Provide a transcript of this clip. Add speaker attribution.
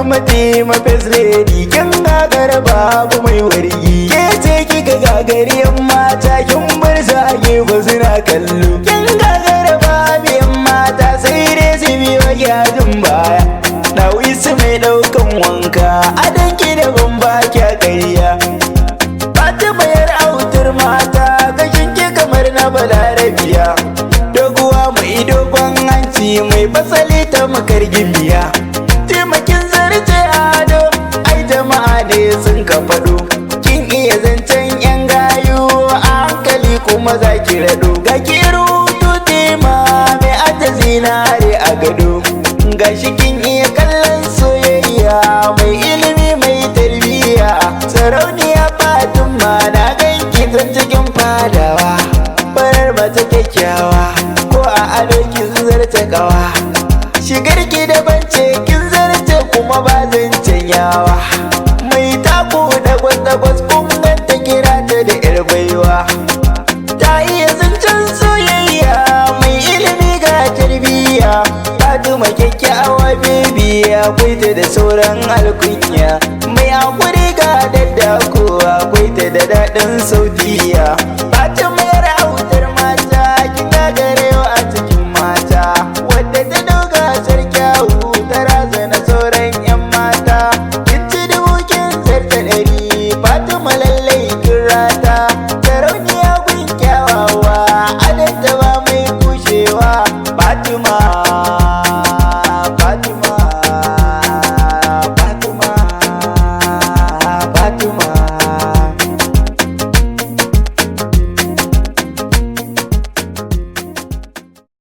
Speaker 1: Fatima teema first lady, kin gagara babu mai wargi. Ke ce kika gagari yan mata, kin bar su a gefe suna kallo. Kin gagara babu yan mata, sai dai su biyo yadin baya. Dawisu mai daukan wanka, adanki da ban baki a ƙarya. Fatima yar autar mata, gashin ki kamar na balarabiya. Doguwa mai dogon hanci, mai fasali ta makar gimbiya. Taimakin zarce ado, ai jama'a ne sun ka faɗo. Kin iya zancen yan gayu, a hankali kuma za ki raɗo. Ga ki rutu teema, mai aje zinare a gado. Gashi kin iya kallon soyayya, mai ilimi mai tarbiyya. Sarauniya Fatima na ganki zan cikin fadawa. Farar mata kyakkyawa, ko a ado kin zarce kawa. Shigar ki daban ce, kin zarce kuma ba zancen yawa. Mai taku dagwas-dagwas kun ganta, kira ta da yar baiwa. Ta iya zancen soyayya, mai ilimi ga tarbiyya. Fatima kyakkyawa bebi, akwai ta da sauran alkunya. Mai hakuri ga daddako, akwai ta da daɗin sautiya.